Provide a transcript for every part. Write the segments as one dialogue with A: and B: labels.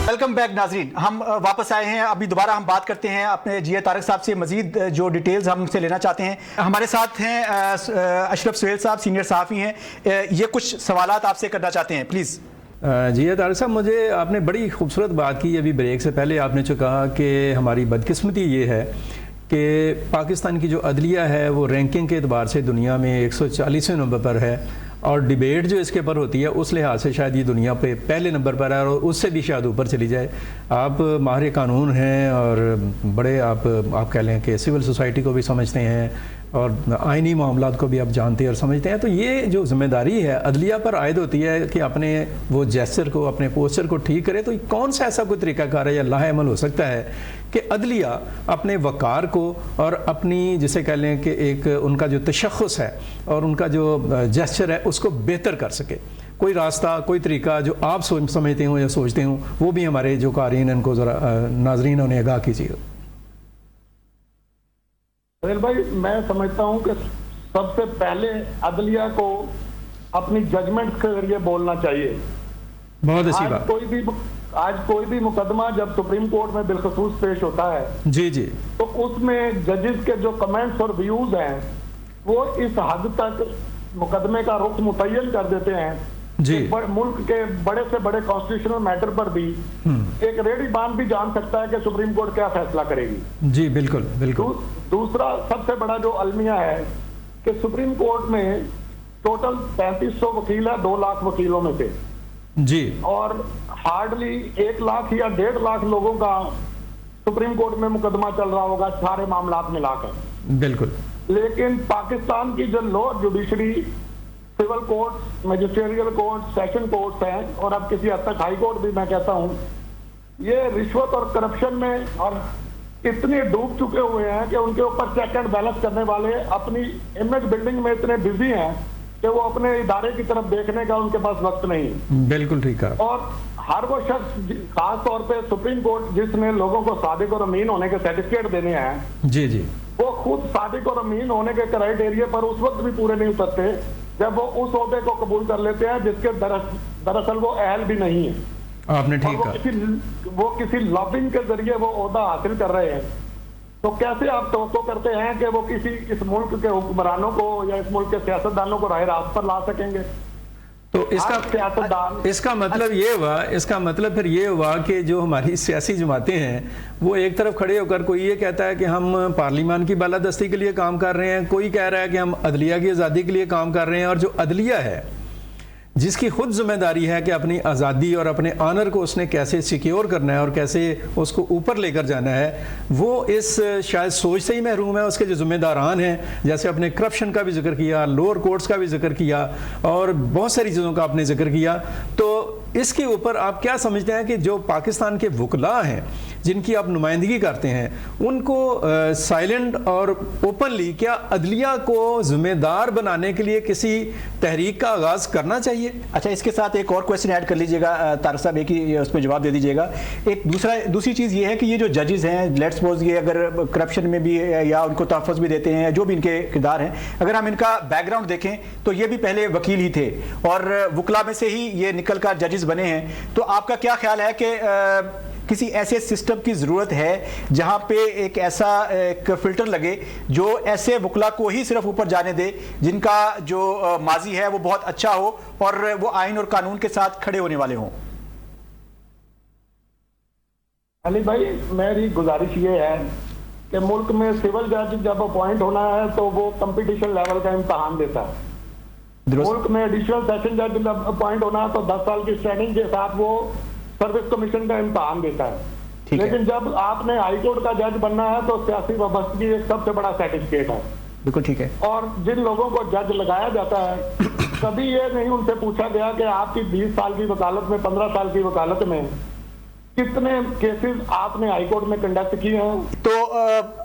A: Welcome back नाजरीन। हम वापस आए हैं। अभी दोबारा हम बात करते हैं अपने जी तारिक साहब से, मजीद जो डिटेल्स हम उनसे लेना चाहते हैं। हमारे साथ हैं अशरफ सुहेल साहब, सीनियर सहाफ़ी हैं। ये कुछ सवालात आपसे करना चाहते हैं, प्लीज़।
B: जी तारिक साहब, मुझे आपने बड़ी खूबसूरत बात की अभी ब्रेक से पहले। आपने जो कहा कि हमारी बदकिस्मती ये है कि पाकिस्तान की जो अदलिया है वो रैंकिंग के एतबार से दुनिया में 140वें नंबर पर है, और डिबेट जो इसके ऊपर होती है उस लिहाज से शायद ये दुनिया पे पहले नंबर पर है, और उससे भी शायद ऊपर चली जाए। आप माहिर कानून हैं और बड़े आप कह लें कि सिविल सोसाइटी को भी समझते हैं और आइनी मामलात को भी आप जानते हैं और समझते हैं। तो ये जो जिम्मेदारी है अदलिया पर आयद होती है कि अपने वो जेस्चर को, अपने पोस्चर को ठीक करे, तो कौन सा ऐसा कोई तरीकाकार है या लाहेअमल हो सकता है कि अदलिया अपने वक़ार को और अपनी जिसे कह लें कि एक उनका जो तशख़्ख़ुस है और उनका जो जेस्चर है उसको बेहतर कर सके? कोई रास्ता, कोई तरीका जो आप समझते हो या सोचते हो, वो भी हमारे जो क़ारीन इनको ज़रा नाज़रीन उन्हें आगाह कीजिए।
C: भाई, मैं समझता हूं कि सबसे पहले अदलिया को अपनी जजमेंट के जरिए बोलना चाहिए।
B: बहुत अच्छी बात।
C: आज कोई भी मुकदमा जब सुप्रीम कोर्ट में बिलखसूस पेश होता है
B: जी जी,
C: तो उसमें जजेस के जो कमेंट्स और व्यूज हैं वो इस हद तक मुकदमे का रुख मुतय्यन कर देते हैं
B: जी।
C: मुल्क के बड़े से बड़े कॉन्स्टिट्यूशनल मैटर पर भी एक रेडी बांध भी जान सकता है कि सुप्रीम कोर्ट क्या फैसला करेगी।
B: जी बिल्कुल बिल्कुल।
C: दूसरा सबसे बड़ा जो अलमिया है कि सुप्रीम कोर्ट में टोटल 3500 वकील है 2 लाख वकीलों में से
B: जी,
C: और हार्डली 1 लाख या 1.5 लाख लोगों का सुप्रीम कोर्ट में मुकदमा चल रहा होगा सारे मामलात मिलाकर।
B: बिल्कुल।
C: लेकिन पाकिस्तान की जो law judiciary, civil court, magisterial court, session court हैं और अब किसी हद तक हाई कोर्ट भी मैं कहता हूं, ये रिश्वत और करप्शन में और इतने डूब चुके हुए हैं कि उनके ऊपर चेक एंड बैलेंस करने वाले अपनी इमेज बिल्डिंग में इतने बिजी हैं कि वो अपने इदारे की तरफ देखने का उनके पास वक्त नहीं है।
B: बिल्कुल ठीक है।
C: और हर वो शख्स, खास तौर पे सुप्रीम कोर्ट जिसने लोगों को सादिक और अमीन होने के सर्टिफिकेट देने हैं,
B: जी जी,
C: वो खुद सादिक और अमीन होने के क्राइटेरिया पर उस वक्त भी पूरे नहीं उतरते जब वो उस ओहदे को कबूल कर लेते हैं जिसके दरअसल वो अहल भी नहीं है।
B: आपने ठीक कहा।
C: वो किसी लॉबिंग के जरिए वो ओहदा हासिल कर रहे हैं, तो कैसे आप तो करते हैं कि वो किसी इस मुल्क के हुक्मरानों को या इस मुल्क के सियासतदानों को राह रास्त पर ला सकेंगे?
B: तो इसका मतलब ये हुआ, इसका मतलब फिर ये हुआ कि जो हमारी सियासी जमातें हैं वो एक तरफ खड़े होकर कोई ये कहता है कि हम पार्लियामान की बालादस्ती के लिए काम कर रहे हैं, कोई कह रहा है कि हम अदलिया की आज़ादी के लिए काम कर रहे हैं, और जो अदलिया है जिसकी खुद जिम्मेदारी है कि अपनी आज़ादी और अपने ऑनर को उसने कैसे सिक्योर करना है और कैसे उसको ऊपर लेकर जाना है, वो इस शायद सोच से ही महरूम है। उसके जो जिम्मेदारान हैं, जैसे अपने करप्शन का भी जिक्र किया, लोअर कोर्ट्स का भी जिक्र किया और बहुत सारी चीज़ों का आपने जिक्र किया, तो इसके ऊपर आप क्या समझते हैं कि जो पाकिस्तान के वकला हैं जिनकी आप नुमाइंदगी करते हैं उनको साइलेंट और ओपनली क्या अदलिया को जिम्मेदार बनाने के लिए किसी तहरीक का आगाज़ करना चाहिए?
A: अच्छा, इसके साथ एक और क्वेश्चन ऐड कर लीजिएगा तारिक साहब, एक ही उसमें जवाब दे दीजिएगा। एक दूसरी चीज़ ये है कि ये जो जजेस हैं, लेट्स सपोज ये अगर करप्शन में भी या उनको तहफ़्फ़ुज़ भी देते हैं, जो भी इनके किरदार हैं, अगर हम इनका बैकग्राउंड देखें तो ये भी पहले वकील ही थे और वकला में से ही ये निकल कर जजेस बने हैं। तो आपका क्या ख्याल है कि किसी ऐसे सिस्टम की ज़रूरत है जहां पे एक ऐसा एक फ़िल्टर लगे जो ऐसे वकला को ही सिर्फ ऊपर जाने दे जिनका जो माजी है वो बहुत अच्छा हो और वो आइन और कानून के साथ खड़े होने वाले हों?
C: अली भाई, मेरी गुजारिश ये है कि मुल्क में सिविल जज जब अपॉइंट होना है तो वो कंपटीशन लेवल का इम्तहान देता है। मुल्क में एडिशनल सेशन जज जब अपॉइंट होना है तो 10 साल की ट्रेनिंग के साथ वो सर्विस कमीशन का इम्तहान देता है। लेकिन जब आपने हाईकोर्ट का जज बनना है तो सियासी वाबस्तगी एक सबसे बड़ा सर्टिफिकेट है।
A: बिल्कुल ठीक है।
C: और जिन लोगों को जज लगाया जाता है कभी ये नहीं उनसे पूछा गया कि आपकी 20 साल की वकालत में, 15 साल की वकालत में कितने केसेस आपने हाईकोर्ट में कंडक्ट किए हैं।
A: तो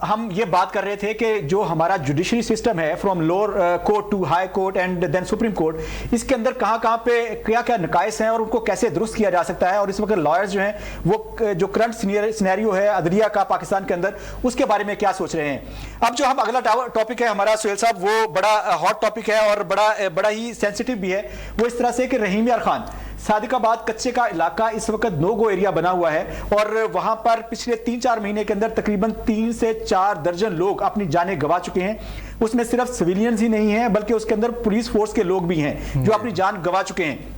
A: हम ये बात कर रहे थे कि जो हमारा जुडिशरी सिस्टम है from lower court to high court and then supreme court, इसके अंदर कहाँ पे क्या क्या नकाइस हैं और उनको कैसे दुरुस्त किया जा सकता है, और इस वक्त लॉयर्स जो हैं वो जो करंट सिनेरियो है अदलिया का पाकिस्तान के अंदर, उसके बारे में क्या सोच रहे हैं। अब जो हम अगला टॉपिक है हमारा सुहेल साहब, वो बड़ा हॉट टॉपिक है और बड़ा ही सेंसिटिव भी है। वो इस तरह से कि रहीम यार खान सादिकाबाद कच्चे का इलाका इस वक्त नो गो एरिया बना हुआ है और वहां पर पिछले 3-4 महीने के अंदर तकरीबन 3 से 4 दर्जन लोग अपनी जानें गंवा चुके हैं। उसमें सिर्फ सिविलियंस ही नहीं है बल्कि उसके अंदर पुलिस फोर्स के लोग भी हैं जो अपनी जान गंवा चुके हैं।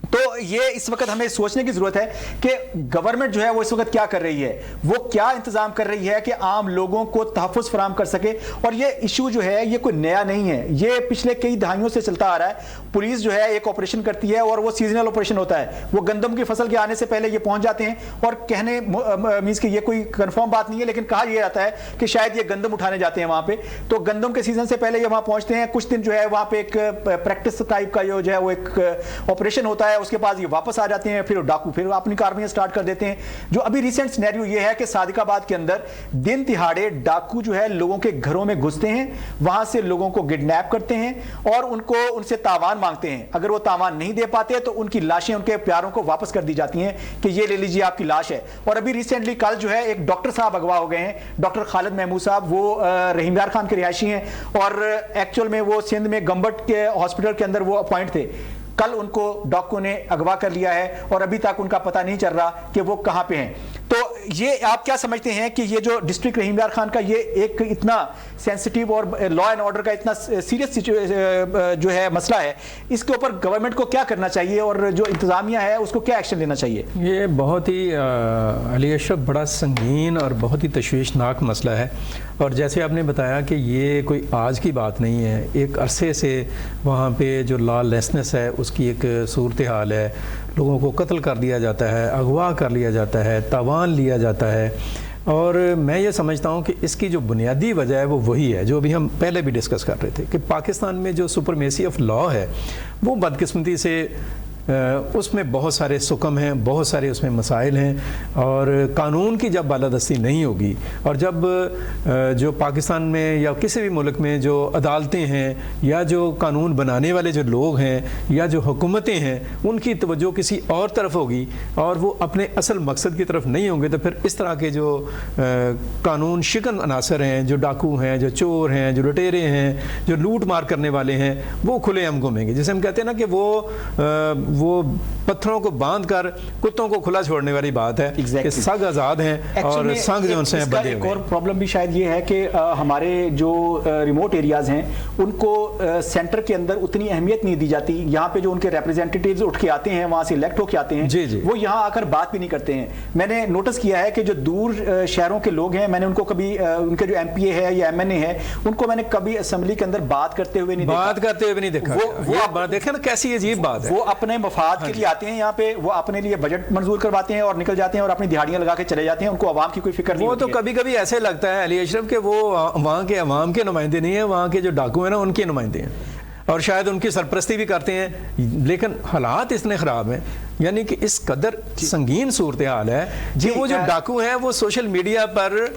A: तो ये इस वक्त हमें सोचने की जरूरत है कि गवर्नमेंट जो है वो इस वक्त क्या कर रही है, वो क्या इंतजाम कर रही है कि आम लोगों को तहफ़्फ़ुज़ फराहम कर सके। और ये इशू जो है ये कोई नया नहीं है, ये पिछले कई दहाइयों से चलता आ रहा है। पुलिस जो है एक ऑपरेशन करती है और वो सीजनल ऑपरेशन होता है, वो गंदम की फसल के आने से पहले ये पहुंच जाते हैं और कहने मीन्स कि ये कोई कंफर्म बात नहीं है लेकिन कहा यह जाता है कि शायद ये गंदम उठाने जाते हैं वहां पे। तो गंदम के सीजन से पहले ये वहां पहुंचते हैं, कुछ दिन जो है वहां पे एक प्रैक्टिस टाइप का जो है वो एक ऑपरेशन होता है, उसके बाद ये वापस आ जाते हैं, फिर डाकू फिर अपनी कार्रवाई स्टार्ट कर देते हैं। जो अभी रिसेंट सिनेरियो ये है कि सादिकाबाद के अंदर दिन तिहाड़े डाकू जो है लोगों के घरों में घुसते हैं, वहां से लोगों को किडनैप करते हैं और उनसे तावान मांगते हैं। अगर वो तावान नहीं दे पाते तो उनकी लाशें उनके प्यारों को वापस कर दी जाती हैं कि ये ले लीजिए आपकी लाश है। और अभी रिसेंटली कल जो है एक डॉक्टर साहब अगवा हो गए हैं, डॉक्टर खालिद महमूद साहब, वो रहीम यार खान के रिहायशी हैं और एक्चुअल में वो सिंध में गंबट के हॉस्पिटल के अंदर वो अपॉइंट थे। कल उनको डॉक्टरों ने अगवा कर लिया है और अभी तक उनका पता नहीं चल रहा कि वो कहां पे हैं। तो ये आप क्या समझते हैं कि ये जो डिस्ट्रिक्ट रहीम यार खान का ये एक इतना सेंसिटिव और लॉ एंड ऑर्डर का इतना सीरियस जो है मसला है, इसके ऊपर गवर्नमेंट को क्या करना चाहिए और जो इंतजामिया है उसको क्या एक्शन लेना चाहिए?
B: ये बहुत ही अली अशरफ बड़ा संगीन और बहुत ही तशवीशनाक मसला है। और जैसे आपने बताया कि ये कोई आज की बात नहीं है, एक अरसे से वहाँ पे जो लॉलेसनेस है उसकी एक सूरत हाल है। लोगों को कत्ल कर दिया जाता है, अगवा कर लिया जाता है, तावान लिया जाता है। और मैं ये समझता हूँ कि इसकी जो बुनियादी वजह है वो वही है जो अभी हम पहले भी डिस्कस कर रहे थे कि पाकिस्तान में जो सुपरमेसी ऑफ लॉ है वो बदकिस्मती से उसमें बहुत सारे सुकम हैं, बहुत सारे उसमें मसाइल हैं। और कानून की जब बालादस्ती नहीं होगी और जब जो पाकिस्तान में या किसी भी मुल्क में जो अदालतें हैं या जो कानून बनाने वाले जो लोग हैं या जो हुकूमतें हैं उनकी तवज्जो किसी और तरफ होगी और वो अपने असल मकसद की तरफ नहीं होंगे, तो फिर इस तरह के जो कानून शिकन अनासर हैं, जो डाकू हैं, जो चोर हैं, जो लुटेरे हैं, जो लूट मार करने वाले हैं, वो खुलेआम घूमेंगे। जैसे हम कहते हैं ना कि वो पत्थरों को बांध कर कुत्तों को खुला छोड़ने वाली बात है कि सग आज़ाद हैं और संग जो उनसे बंधे हुए हैं।
A: और प्रॉब्लम भी शायद ये है कि हमारे जो रिमोट एरियाज हैं उनको सेंटर के अंदर उतनी अहमियत नहीं दी जाती। यहाँ पे जो उनके रिप्रेजेंटेटिव्स उठ के आते हैं, वहाँ से इलेक्ट होके आते हैं,
B: जी जी,
A: वो यहाँ आकर बात भी नहीं करते हैं। मैंने नोटिस किया है कि जो दूर शहरों के लोग हैं, मैंने उनको कभी उनके जो MPA है या MNA है उनको मैंने कभी असेंबली के अंदर बात करते हुए नहीं देखा।
B: वो देखें ना कैसी अजीब बात है।
A: वो अपने मफाद के लिए आते हैं यहाँ पे, वो अपने लिए बजट मंजूर करवाते हैं और निकल जाते हैं और अपनी दिहाड़ियां लगा के चले जाते हैं। उनको आवाम की कोई फिक्र नहीं होती।
B: वो तो कभी कभी ऐसे लगता है अली अशरफ के वो वहाँ के अवाम के नुमाइंदे नहीं है, वहाँ के जो डाकू हैं ना उनके नुमाइंदे हैं और शायद उनकी सरपरस्ती भी करते हैं। लेकिन हालात इतने ख़राब हैं, यानी कि इस कदर संगीन सूरत हाल है कि वो जो डाकू हैं वो सोशल मीडिया पर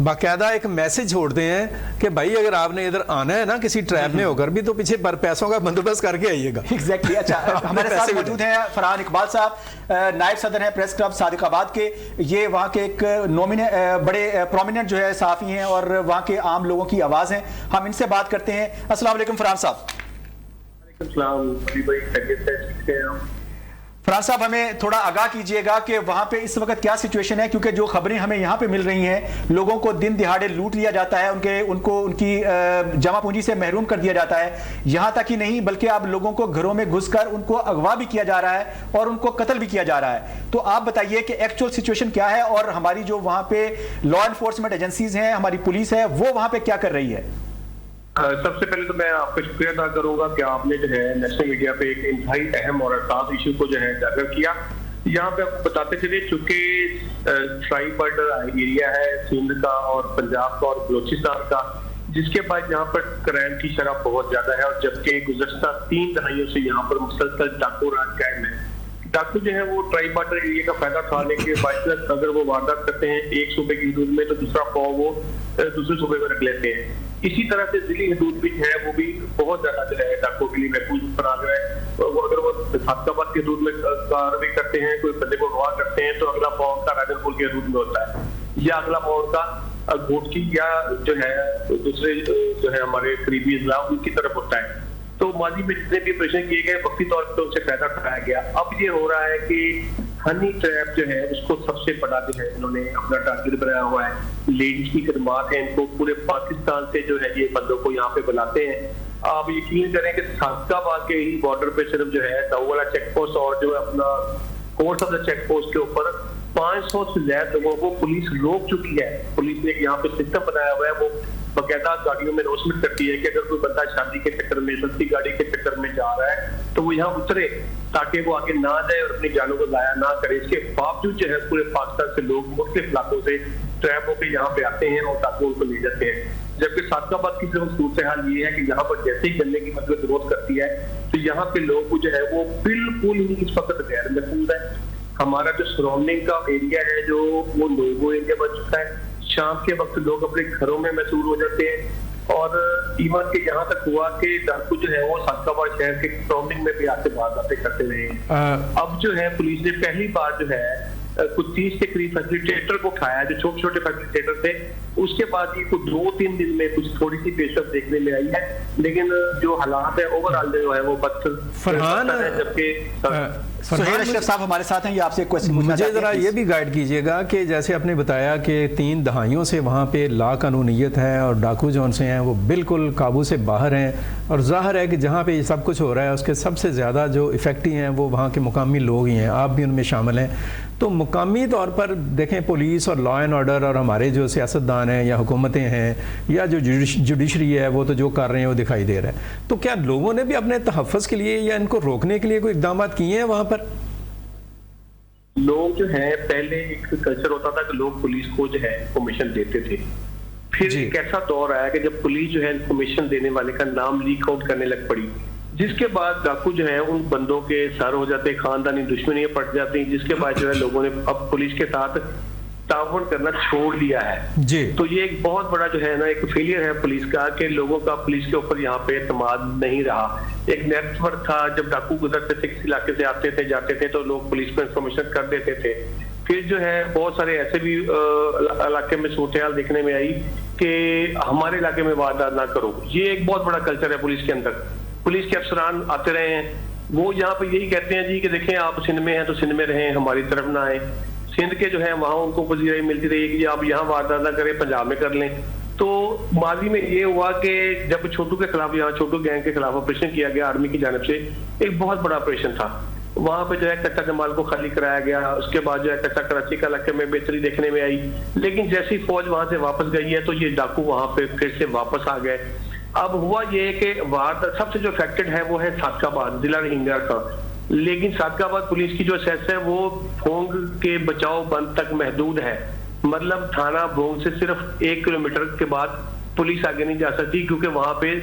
B: बाकायदा एक मैसेज छोड़ते हैं कि भाई अगर आपने इधर आना है ना किसी ट्रैप में होकर भी तो पीछे पर पैसों का बंदोबस्त करके आइएगा।
A: एग्जैक्टली। अच्छा, हमारे साथ मौजूद हैं फरहान इकबाल साहब, नायब सदर हैं प्रेस क्लब सादिकाबाद के। ये वहाँ के एक बड़े प्रोमिनेंट जो है सहाफ़ी हैं और वहाँ के आम लोगों की आवाज़ हैं। हम इनसे बात करते हैं। अस्सलाम वालेकुम फरहान साहब। फरहान साहब, हमें थोड़ा आगाह कीजिएगा कि वहाँ पे इस वक्त क्या सिचुएशन है, क्योंकि जो खबरें हमें यहाँ पे मिल रही हैं लोगों को दिन दिहाड़े लूट लिया जाता है, उनकी जमा पूंजी से महरूम कर दिया जाता है। यहाँ तक ही नहीं बल्कि अब लोगों को घरों में घुसकर उनको अगवा भी किया जा रहा है और उनको कत्ल भी किया जा रहा है। तो आप बताइए कि एक्चुअल सिचुएशन क्या है और हमारी जो वहाँ पे लॉ एनफोर्समेंट एजेंसीज हैं, हमारी पुलिस है, वो वहाँ पे क्या कर रही है?
D: सबसे पहले तो मैं आपका शुक्रिया अदा करूंगा कि आपने जो है नेशनल मीडिया पे एक इंतहाई अहम और खास इशू को जो है उजागर किया। यहाँ पे आपको बताते चलिए, चूंकि ट्राई बॉर्डर एरिया है सिंध का और पंजाब का और बलोचिस्तान का, जिसके बाद यहाँ पर क्राइम की शरह बहुत ज्यादा है और जबकि गुज़श्ता 3 दहाइयों से यहाँ पर मुसलसल डाकू राज कायम है। डाकू जो है वो ट्राई बॉर्डर एरिया का फायदा उठाने के बाद अगर वो वारदात करते हैं एक सूबे की हदूद में तो दूसरा पाव वो दूसरे सूबे में रख लेते हैं। इसी तरह से जिली हदूद भी है वो भी बहुत ज्यादा जो है डाकू के लिए महफूज बना गया है। वो अगर वो सादिकाबाद की हदूद में कार्रवाई करते हैं, कोई बंदे को अगवा करते हैं, तो अगला पाव का राजनपुर की हदूद में होता है या अगला पाव का घोटकी या जो है दूसरे जो है हमारे करीबी इजला उनकी तरफ होता है। तो माजी में जितने भी ऑपरेशन किए गए वक्ती तौर पर उनसे फायदा उठाया गया। अब ये हो रहा है कि हनी ट्रैप जो है उसको सबसे बड़ा जो है इन्होंने अपना टारगेट बनाया हुआ है। लेडीज की खदमात है, इनको पूरे पाकिस्तान से जो है ये बंदों को यहाँ पे बुलाते हैं। आप यकीन करें कि सादकाबाद के ही बॉर्डर पे सिर्फ जो है दाऊवाला चेक पोस्ट और जो है अपना course of the check post के ऊपर 500 से ज्यादा लोगों को पुलिस रोक चुकी है। पुलिस ने यहाँ पे सिस्टम बनाया हुआ है, वो बकायदा गाड़ियों में अनाउंसमेंट करती है कि अगर कोई बंदा शादी के चक्कर में, सस्ती गाड़ी के चक्कर में जा रहा है तो वो यहाँ उतरे ताकि वो आगे ना जाए और अपनी जानों को जाया ना करे। इसके बावजूद जो है पूरे पाकिस्तान से लोग मुख्तलिफ इलाकों से ट्रैप होकर यहाँ पे आते हैं और ताकि उनको ले जाते हैं। जबकि सादकाबाद की जो सूरत हाल ये है कि यहाँ पर जैसे ही गन्ने की फसल ग्रोथ करती है तो यहाँ पे लोग जो है वो बिल्कुल ही इस वक्त गैर महफूज है। हमारा जो सराउंडिंग का एरिया है जो वो नोगो एरिया बन चुका है। शाम के वक्त लोग अपने घरों में महसूस हो जाते हैं और इवन के यहाँ तक हुआ कि डाकू जो है वो सादकाबाद शहर के सराउंडिंग में भी आके वारदातें करते रहे। अब जो है पुलिस ने पहली बार जो है कुछ 30 के करीब फैसिलिटेटर को उठाया, जो छोटे छोटे फैसिलिटेटर थे। उसके बाद ये कुछ 2-3 दिन में कुछ थोड़ी सी पेशरफ देखने में आई है, लेकिन जो हालात है ओवरऑल जो है वो
B: फरहान
D: है। जबकि
A: सुहेल अशरफ साहब हमारे साथ हैं, ये आपसे एक क्वेश्चन पूछना
B: मुझे
A: चाहते
B: ज़रा
A: हैं।
B: ये भी गाइड कीजिएगा कि जैसे आपने बताया कि 3 दहाइयों से वहाँ पे लाकानूनीयत है और डाकू जौन से हैं वो बिल्कुल काबू से बाहर हैं, और ज़ाहिर है कि जहाँ पे ये सब कुछ हो रहा है उसके सबसे ज़्यादा जो इफ़ेक्टिव हैं वो वहाँ के मुकामी लोग ही हैं, आप भी उनमें शामिल हैं। तो मुकामी तौर पर देखें पुलिस और लॉ एंड ऑर्डर और हमारे जो सियासतदान हैं या हुकूमतें हैं या जो जुडिशरी है वो तो जो कर रहे हैं वो दिखाई दे रहा है। तो क्या लोगों ने भी अपने तहफ़्फ़ुज़ के लिए या इनको रोकने के लिए कोई इक़दाम किए हैं वहाँ पर?
D: लोग जो है पहले एक कल्चर होता था कि लोग पुलिस को जो है इन्फॉर्मेशन देते थे। फिर एक ऐसा दौर आया कि जब पुलिस जो है इन्फॉर्मेशन देने वाले का नाम लीक आउट करने लग पड़ी, जिसके बाद डाकू जो है उन बंदों के सर हो जाते, खानदानी दुश्मनियां पड़ जाती, जिसके बाद जो है लोगों ने अब पुलिस के साथ ताउन करना छोड़ दिया है
B: जी।
D: तो ये एक बहुत बड़ा जो है ना एक फेलियर है पुलिस का कि लोगों का पुलिस के ऊपर यहाँ पे एतमाद नहीं रहा। एक नेटवर्क था, जब डाकू गुजरते थे किसी इलाके से आते थे जाते थे तो लोग पुलिस को इन्फॉर्मेशन कर देते थे। फिर जो है बहुत सारे ऐसे भी इलाके में सूरत हाल देखने में आई कि हमारे इलाके में वारदात ना करो। ये एक बहुत बड़ा कल्चर है पुलिस के अंदर। पुलिस के अफसरान आते रहे हैं, वो यहाँ पे यही कहते हैं जी कि देखें आप सिंध में हैं तो सिंध में रहें, हमारी तरफ ना आए। सिंध के जो है वहां उनको पजीराई मिलती रही कि आप यहाँ वारदात ना करें, पंजाब में कर लें। तो माजी में ये हुआ कि जब छोटू के खिलाफ, यहाँ छोटू गैंग के खिलाफ ऑपरेशन किया गया आर्मी की जानिब से, एक बहुत बड़ा ऑपरेशन था। वहां पे जो है कच्चा जमाल को खाली कराया गया। उसके बाद जो है कच्चा कराची का इलाके में बेहतरी देखने में आई, लेकिन जैसी फौज वहां से वापस गई है तो ये डाकू वहां पे फिर से वापस आ गए। अब हुआ ये कि वारदात सबसे जो अफेक्टेड है वो है सादकाबाद जिला रोहिंग्या का, लेकिन सादकाबाद पुलिस की जो सेस है वो भोंग के बचाव बंद तक महदूद है। मतलब थाना भोंग से सिर्फ 1 किलोमीटर के बाद पुलिस आगे नहीं जा सकती क्योंकि वहां पे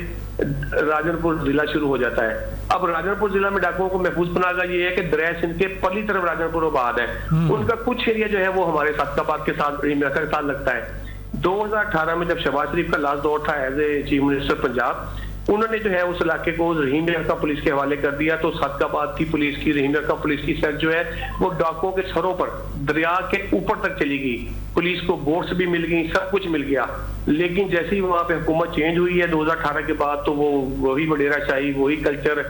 D: राजनपुर जिला शुरू हो जाता है। अब राजनपुर जिला में डाकुओं को महफूज बनागा ये है कि दरिया सिंध के पली तरफ राजनपुर आबाद है, उनका कुछ एरिया जो है वो हमारे सादकाबाद के साथ के साथ लगता है। 2018 में जब शहबाज शरीफ का लास्ट दौर था as a chief minister Punjab, उन्होंने जो है उस इलाके को रहीम का पुलिस के हवाले कर दिया। तो सादकाबाद की पुलिस की, रहीम का पुलिस की सेल जो है वो डाकुओं के सरों पर दरिया के ऊपर तक चली गई। पुलिस को बोट्स भी मिल गई, सब कुछ मिल गया। लेकिन जैसे ही वहां पे हुकूमत चेंज हुई है 2018 के बाद, तो वो वही वडेरा शाही, वही कल्चर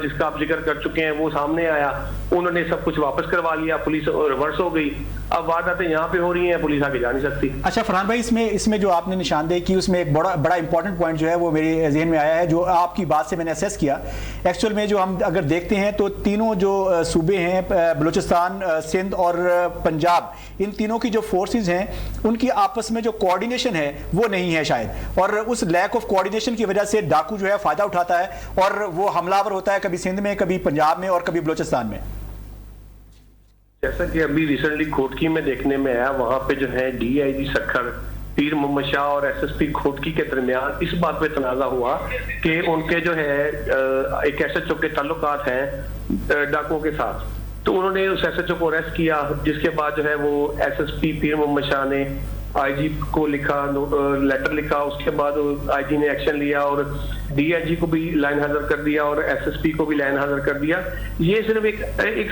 D: जिसका आप जिक्र कर चुके हैं वो सामने आया। उन्होंने सब कुछ वापस करवा लिया, पुलिस रिवर्स हो गई। अब वारदातें यहाँ पे हो रही हैं, पुलिस आगे जा नहीं सकती।
A: अच्छा फरहान भाई, इसमें जो आपने निशानदेही की उसमें एक बड़ा इंपॉर्टेंट पॉइंट जो है वो मेरे जहन में आया है, जो आपकी बात से मैंने असेस किया। एक्चुअल में जो हम अगर देखते हैं तो तीनों जो सूबे हैं, बलूचिस्तान, सिंध और पंजाब, इन तीनों की जो फोर्सेस हैं उनकी आपस में जो कोऑर्डिनेशन है वो नहीं है शायद, और उस लैक ऑफ कोऑर्डिनेशन की वजह से डाकू जो है फायदा उठाता है और वो हमलावर होता है कभी सिंध में, कभी पंजाब में और कभी बलूचिस्तान में।
D: जैसा कि अभी रिसेंटली खोटकी में देखने में आया, वहां पे जो है डीआईजी सखर, पीर मोहम्मद शाह और एसएसपी खोटकी के दरमियान इस बात पे तनाजा हुआ कि उनके जो है एक एसएचओ के ताल्लुकात हैं डाकुओं के साथ। तो उन्होंने उस एसएचओ को अरेस्ट किया, जिसके बाद जो है वो एसएसपी पीर मोहम्मद शाह ने आईजी को लिखा, लेटर लिखा। उसके बाद आईजी ने एक्शन लिया और डीआईजी को भी लाइन हाजिर कर दिया और एसएसपी को भी लाइन हाजिर कर दिया। ये सिर्फ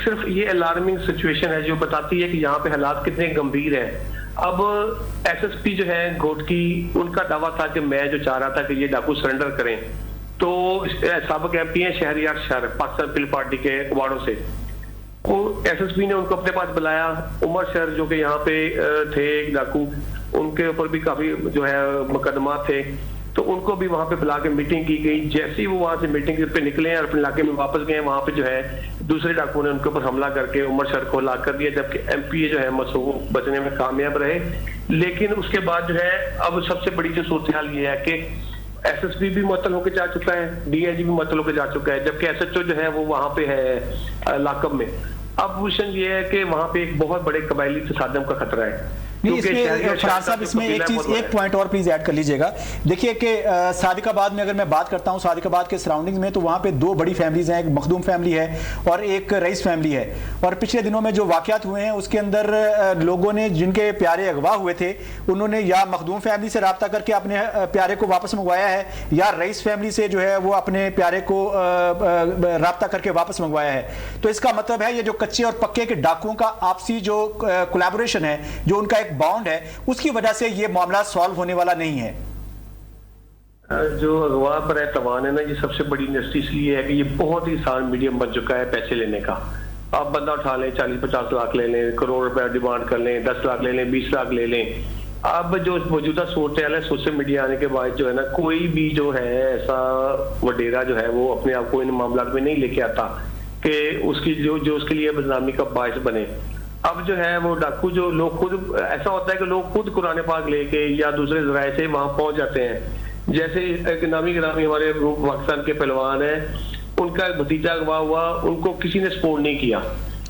D: सिर्फ ये अलार्मिंग सिचुएशन है जो बताती है कि यहाँ पे हालात कितने गंभीर हैं। अब एसएसपी जो है घोटकी, उनका दावा था कि मैं जो चाह रहा था कि ये डाकू सरेंडर करें, तो साबिक MP हैं शहरियार शहर पाकिस्तान पीपल पार्टी के वार्डों से, वो SSP ने उनको अपने पास बुलाया। उमर शहर जो कि यहाँ पे थे डाकू, उनके ऊपर भी काफी जो है मुकदमा थे, तो उनको भी वहां पे बुला के मीटिंग की गई। जैसे ही वो वहां से मीटिंग पे निकले और अपने इलाके में वापस गए, वहां पे जो है दूसरे डाकुओं ने उनके ऊपर हमला करके उमर शहर को हलाक कर दिया, जबकि MPA जो है मासूम बचने में कामयाब रहे। लेकिन उसके बाद जो है अब सबसे बड़ी जो सूरत हाल ये है कि SSP भी मुअत्तल होकर जा चुका है, DIG भी मुअत्तल होकर जा चुका है, जबकि SHO जो है वो वहां पे है लाकब में। अब क्वेश्चन ये है कि वहां पे एक बहुत बड़े कबायली तसादम का खतरा है।
A: नहीं, इसमें फराज साहब इसमें एक पॉइंट और प्लीज ऐड कर लीजिएगा। देखिए कि सादिकाबाद में अगर मैं बात करता हूं, सादिकाबाद के सराउंडिंग्स में, तो वहां पे दो बड़ी फैमिलीज हैं, एक मखदूम फैमिली है और एक रईस फैमिली है। और पिछले दिनों में जो वाकयात हुए हैं उसके अंदर लोगों ने, जिनके प्यारे अगवा हुए थे, उन्होंने या मखदूम फैमिली से रब्ता करके अपने प्यारे को वापस मंगवाया है, या रईस फैमिली से जो है वो अपने प्यारे को रब्ता करके वापस मंगवाया है। तो इसका मतलब है ये जो कच्चे और पक्के के डाकुओं का आपसी जो कोलैबोरेशन है, जो उनका एक बाउंड है, उसकी वजह से ये मामला सॉल्व होने वाला नहीं है।
D: जो अगवा पर तवान है ना, ये सबसे बड़ी इंडस्ट्री इसलिए है कि ये बहुत ही आसान मीडियम बन चुका है पैसे लेने का। आप बंदा उठा लें, 40-50 लाख ले लें, करोड़ रुपए डिमांड कर लें, 10 लाख ले लें, 20 लाख ले लें। अब जो मौजूदा सूरत हाल है, सोशल मीडिया आने के बाद जो है ना, कोई भी जो है ऐसा वडेरा जो है वो अपने आप को इन मामला में नहीं लेके आता कि उसकी जो उसके लिए बदनामी का बायस बने। अब जो है वो डाकू, जो लोग खुद, ऐसा होता है कि लोग खुद कुरान पाक लेके या दूसरे जराए से वहां पहुंच जाते हैं। जैसे एक नामी गिरामी हमारे पाकिस्तान के पहलवान है, उनका भतीजा अगवा हुआ, उनको किसी ने सपोर्ट नहीं किया।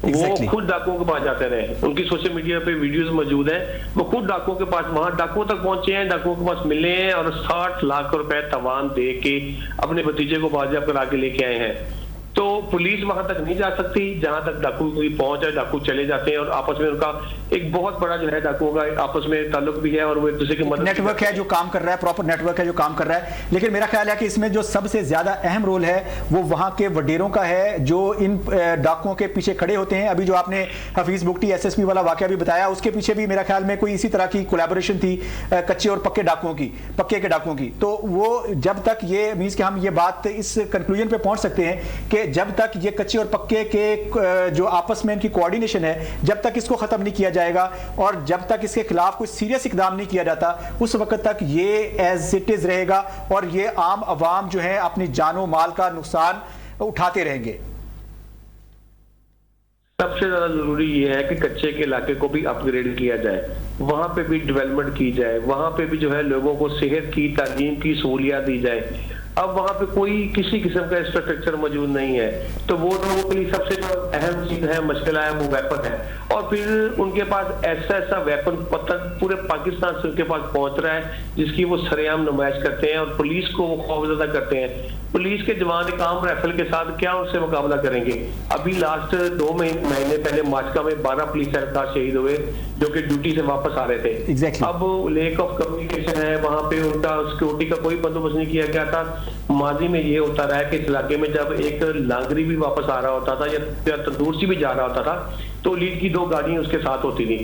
D: वो खुद डाकुओं के पास जाते रहे, उनकी सोशल मीडिया पे वीडियोस मौजूद हैं, वो खुद डाकुओं के पास, वहां डाकुओं तक पहुंचे हैं, डाकुओं के पास मिले हैं और 60 लाख रुपए तवान दे के अपने भतीजे को बाजियाब करा के लेके आए हैं। तो पुलिस वहां तक नहीं जा सकती जहां तक डाकू की पहुंच है, डाकू चले जाते हैं और आपस में उनका एक बहुत बड़ा जो है डाकुओं का आपस में ताल्लुक भी है और वो एक दूसरे की मदद,
A: नेटवर्क है जो काम कर रहा है, प्रॉपर नेटवर्क है जो काम कर रहा है। लेकिन मेरा ख्याल है कि इसमें जो सबसे ज्यादा अहम रोल है वो वहां के वडेरों का है, जो इन डाकुओं के पीछे खड़े होते हैं। अभी जो आपने हफीज बुगटी SSP वाला वाकया भी बताया, उसके पीछे भी मेरा ख्याल में कोई इसी तरह की कोलैबोरेशन थी कच्चे और पक्के डाकुओं की, पक्के के डाकुओं की। तो वो जब तक ये मीन्स कि हम ये बात इस कंक्लूजन पे पहुंच सकते हैं कि जब तक ये कच्चे और पक्के के जो आपस में इनकी कोऑर्डिनेशन है, जब तक इसको खत्म नहीं किया जाएगा और जब तक इसके खिलाफ कोई सीरियस इकदाम नहीं किया जाता, उस वक्त तक ये एज इट इज रहेगा और ये आम आवाम जो है अपनी जानो माल का नुकसान उठाते रहेंगे।
D: सबसे ज्यादा जरूरी ये है कि कच्चे के इलाके को भी अपग्रेड किया जाए, वहां पे भी डेवलपमेंट की जाए, वहां पे भी जो है लोगों को सेहत की, तालीम की सहूलियत दी जाए। अब वहां पे कोई किसी किस्म का इंफ्रास्ट्रक्चर मौजूद नहीं है, तो वो लोगों के लिए सबसे जो अहम चीज है, मुश्किल है, वो वेपन है। और फिर उनके पास ऐसा वेपन पूरे पाकिस्तान से उनके पास पहुंच रहा है जिसकी वो सरेआम नुमाइश करते हैं और पुलिस को वो खौफजदा करते हैं। पुलिस के जवान एक आम राइफल के साथ क्या उनसे मुकाबला करेंगे? अभी लास्ट 2 महीने पहले माचका में 12 पुलिस एहलकार शहीद हुए जो कि ड्यूटी से वापस आ रहे थे।
A: exactly.
D: अब लेक ऑफ कम्युनिकेशन है, वहां पे उनका सिक्योरिटी का कोई बंदोबस्त नहीं किया गया था। माजी में ये होता रहा है कि इस इलाके में जब एक लांगरी भी वापस आ रहा होता था या तंदूर से भी जा रहा होता था, तो लीड की 2 गाड़ियां उसके साथ होती थी।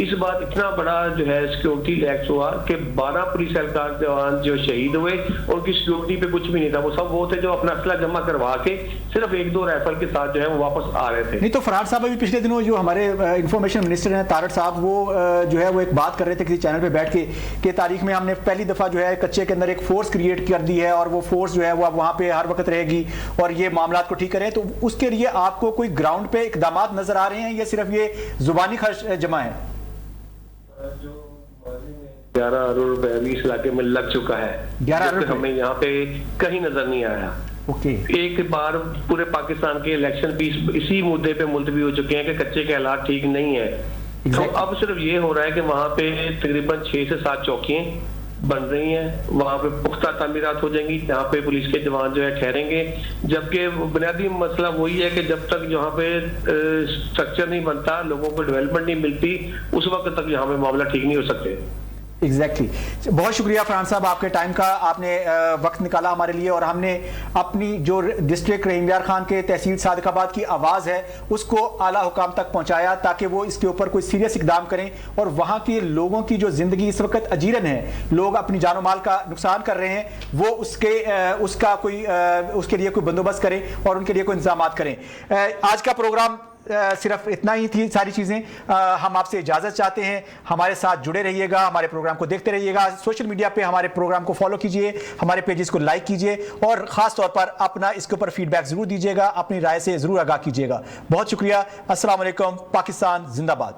D: इस बार इतना बड़ा जो है सिक्योरिटी लैक्स हुआ कि 12 पुलिस एहलकार जवान जो शहीद हुए, उनकी सिक्योरिटी पे कुछ भी नहीं था। वो सब वो थे जो अपना असला जमा करवा के सिर्फ 1-2 राइफल के साथ जो है वो वापस आ रहे थे।
A: नहीं तो फरहाद साहब अभी पिछले दिनों जो हमारे इंफॉर्मेशन मिनिस्टर हैं तारड़ साहब, वो जो है वो एक बात कर रहे थे किसी चैनल पे बैठ के तारीख में हमने पहली दफा जो है कच्चे के अंदर एक फोर्स क्रिएट कर दी है और वो फोर्स जो है वो अब वहां पे हर वक्त रहेगी और ये मामला को ठीक करें। तो उसके लिए आपको कोई ग्राउंड पे इकदाम नजर आ रहे हैं या सिर्फ ये जुबानी खर्च जमा है?
D: जो 11 अरब रुपए इस इलाके में लग चुका है,
A: 11 अरब
D: हमें यहाँ पे कहीं नजर नहीं आया।
A: ओके।
D: एक बार पूरे पाकिस्तान के इलेक्शन भी इसी मुद्दे पे मुलतवी हो चुके हैं कि कच्चे के हालात ठीक नहीं है। तो अब सिर्फ ये हो रहा है कि वहां पे तकरीबन 6 से 7 चौकियां बन रही हैं, वहां पे पुख्ता तामीरात हो जाएंगी जहाँ पे पुलिस के जवान जो है ठहरेंगे। जबकि बुनियादी मसला वही है कि जब तक यहाँ पे स्ट्रक्चर नहीं बनता, लोगों को डेवलपमेंट नहीं मिलती, उस वक्त तक यहाँ पे मामला ठीक नहीं हो सकते।
A: एग्जैक्टली बहुत शुक्रिया फरहान साहब आपके टाइम का, आपने वक्त निकाला हमारे लिए, और हमने अपनी जो डिस्ट्रिक्ट रहीम यार खान के तहसील सादिकाबाद की आवाज़ है उसको आला हुकाम तक पहुंचाया ताकि वो इसके ऊपर कोई सीरियस इकदाम करें, और वहाँ के लोगों की जो ज़िंदगी इस वक्त अजीरन है, लोग अपनी जानो माल का नुकसान कर रहे हैं, वो उसके लिए कोई बंदोबस्त करें और उनके लिए कोई इंतजाम करें। आज का प्रोग्राम सिर्फ इतना ही थी, सारी चीज़ें हम आपसे इजाज़त चाहते हैं। हमारे साथ जुड़े रहिएगा, हमारे प्रोग्राम को देखते रहिएगा, सोशल मीडिया पे हमारे प्रोग्राम को फॉलो कीजिए, हमारे पेजेस को लाइक कीजिए, और ख़ास तौर पर अपना इसके ऊपर फीडबैक ज़रूर दीजिएगा, अपनी राय से ज़रूर आगाह कीजिएगा। बहुत शुक्रिया। अस्सलाम वालेकुम। पाकिस्तान जिंदाबाद।